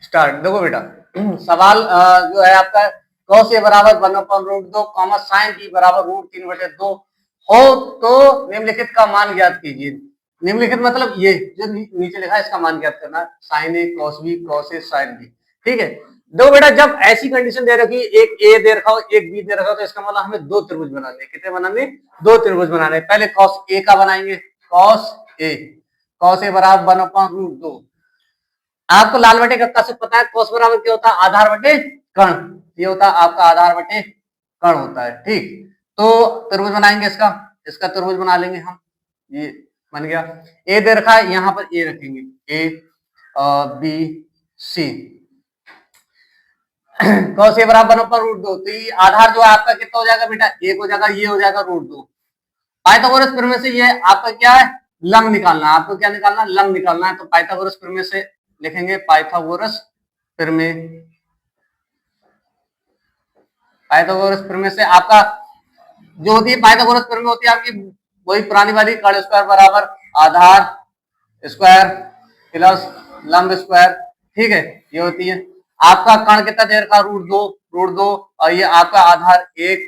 Start. देखो बेटा सवाल जो है आपका cos a बराबर 1/√2 कॉमा sin b बराबर √3/2 हो तो निम्नलिखित का मान ज्ञात कीजिए। निम्नलिखित मतलब ये जो नीचे लिखा है इसका मान ज्ञात करना है। sin a cos b cos a sin b। ठीक है। देखो बेटा जब ऐसी कंडीशन दे रखी एक a दे रखा हो एक b दे रखा हो तो इसका मतलब हमें दो त्रिभुज बनाने। कितने बनाने? दो त्रिभुज बनाने। पहले cos a का बनाएंगे। cos a बराबर 1/√2। आपको लाल बटे कक्का से पता है cos बराबर क्या होता है? आधार बटे कर्ण। ये होता है आपका आधार बटे कर्ण होता है। ठीक, तो त्रिभुज बनाएंगे इसका। इसका त्रिभुज बना लेंगे हम। ये बन गया। ए दे रखा है यहाँ पर ए रखेंगे A B C. cos a बराबर 1/√2 तो ये आधार जो है आपका कितना हो जाएगा बेटा? एक हो जाएगा, ये हो जाएगा √2। पाइथागोरस प्रमेय से ये आपका क्या है? लंब निकालना है। आपको क्या निकालना है? लंब निकालना है। तो पाइथागोरस प्रमेय से लिखेंगे पाइथागोरस प्रमेय। पाइथागोरस प्रमेय से आपका जो होती है पाइथागोरस प्रमेय होती है आपकी वही पुरानी वाली कर्ण स्क्वायर बराबर आधार स्क्वायर प्लस लंब स्क्वायर। ठीक है, ये होती है। आपका कर्ण कितना दे रखा? √2 और ये आपका आधार 1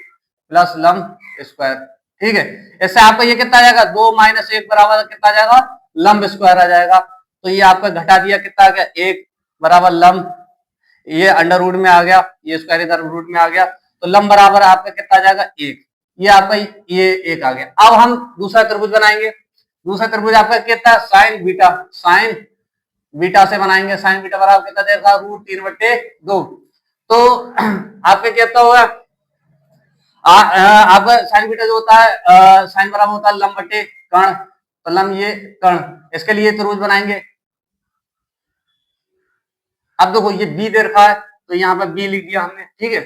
प्लस लंब स्क्वायर। ठीक है, इससे आपका ये कितना आ जाएगा? 2 - 1 बराबर कितना आ जाएगा? लंब स्क्वायर आ जाएगा। तो ये आपका घटा दिया कितना आ गया? 1 बराबर लंब, ये अंडर रूट में आ गया, ये स्क्वायर इधर रूट में आ गया। तो लंब बराबर आपका कितना आ जाएगा? 1। ये आपका ये 1 आ गया। अब हम दूसरा त्रिभुज बनाएंगे। दूसरा त्रिभुज आपका कितना? साइन बीटा से बनाएंगे। साइन बीटा बराबर कितना दे रखा? √3/2। तो आपका कितना होगा? आपका साइन बीटा जो होता है साइन बराबर होता है लंब बटे कर्ण। तो लंब ये कर्ण, इसके लिए त्रिभुज बनाएंगे। अब देखो ये बी दे रखा है तो यहाँ पर बी लिख दिया हमने। ठीक है,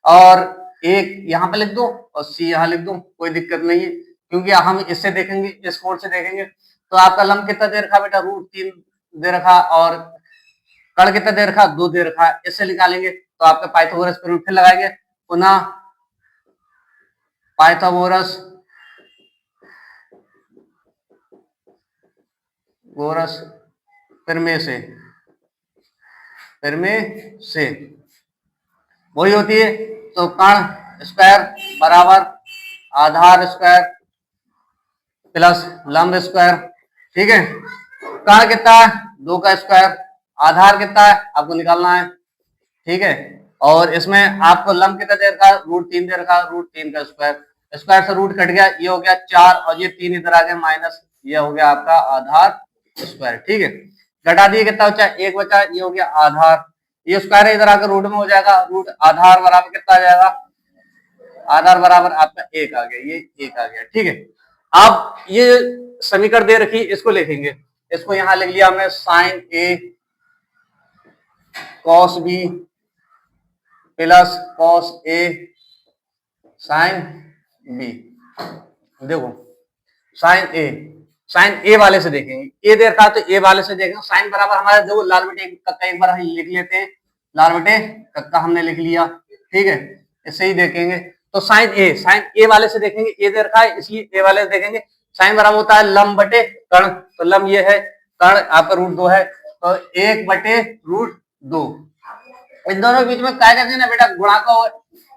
और एक यहाँ पे लिख दो और सी यहाँ लिख दो, कोई दिक्कत नहीं है क्योंकि हम इससे देखेंगे, इस कोण से देखेंगे। तो आपका लंब कितना दे रखा बेटा? √3 दे रखा और कर्ण कितना दे रखा? 2 दे रखा है। इससे निकालेंगे तो आपका पाइथागोरस प्रमेय फिर लगाएंगे पुनः। पाइथागोरस प्रमेय से वही होती है। तो कर्ण स्क्वायर बराबर आधार स्क्वायर प्लस लंब स्क्वायर। ठीक है, कर्ण कितना है? 2 का स्क्वायर। आधार कितना है आपको निकालना है। ठीक है, और इसमें आपको लंब कितना दे रखा है? √3 दे रखा है। √3 का स्क्वायर, स्क्वायर से रूट कट गया, ये हो गया 4 और ये 3 इधर आ गया माइनस, ये हो गया आपका आधार स्क्वायर। ठीक है, घटा दिए कितना बचा? 1 बचा, ये हो गया आधार। ये स्क्वायर इधर आकर रूट में हो जाएगा। रूट आधार बराबर कितना आ जाएगा? आधार बराबर आपका 1 आ गया, ये 1 आ गया। ठीक है, अब ये समीकरण दे रखी, इसको लिखेंगे। इसको यहां लिख लिया हमने sign A cos B plus cos A sine B. देखो साइन ए वाले से देखेंगे। ए दे रखा तो ए वाले से देखेंगे। साइन बराबर हमारे देखो लाल बटे कक्का एक बार हम लिख लेते हैं। लाल बटे कक्का हमने लिख लिया। ठीक है, इससे ही देखेंगे। तो साइन ए वाले से देखेंगे। ए दे रखा है इसलिए ए वाले से देखेंगे। साइन बराबर होता है लंब बटे कर्ण। तो लंब ये है, कर्ण आपका √2 है, तो 1/√2। इन दोनों के बीच में क्या करते हैं ना बेटा? गुणा का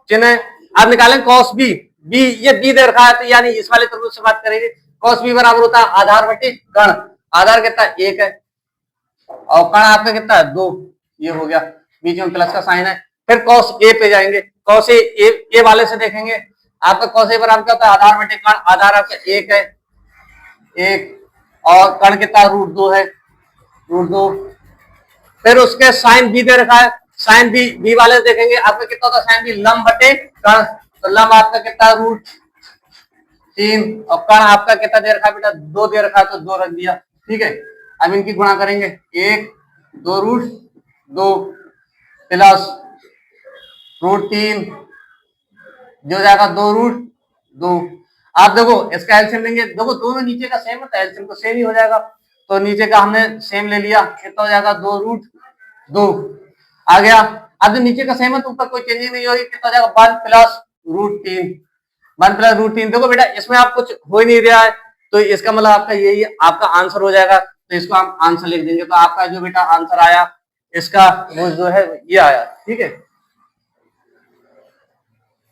चिन्ह। आप निकालें कॉस बी। ये बी दे रखा है तो यानी इस वाले त्रिभुज से बात करेंगे। कॉस बी बराबर होता है आधार बटे कर्ण। आधार कितना? 1 है और कर्ण आपका कितना है? 2। ये हो गया, बीच में प्लस का साइन है। फिर कॉस ए पे जाएंगे। कॉस ए वाले से देखेंगे। आपका कॉस ए बराबर क्या होता है? आधार बटे कर्ण। आधार आपका 1 है, 1 और कर्ण कितना? √2 है, √2। फिर उसके साइन बी दे रखा है। साइन बी वाले से देखेंगे। आपका कितना होता है? साइन बी लंब बटे कर्ण। तो लंब आपका कितना? √3 और कर्ण आपका कितना दे रखा बेटा? 2 दे रखा, तो 2 रख दिया। ठीक है, अब इनकी गुणा करेंगे। 1 2√2 प्लस √3 जो जाएगा 2√2। आप देखो इसका एलसीएम लेंगे। देखो दोनों नीचे का सेम होता है, एलसीएम तो सेम ही हो जाएगा। तो नीचे का हमने सेम ले लिया, कितना हो जाएगा? 2√2 आ गया। अब जो नीचे का सेम है तो ऊपर कोई चेंजिंग नहीं होगी। कितना हो जाएगा? 1 + √3। 1 + √3। देखो बेटा इसमें आप कुछ हो ही नहीं रहा है, तो इसका मतलब आपका यही आपका आंसर हो जाएगा। तो इसको हम आंसर लिख देंगे। तो आपका जो बेटा आंसर आया इसका वो जो है ये आया, ठीक है।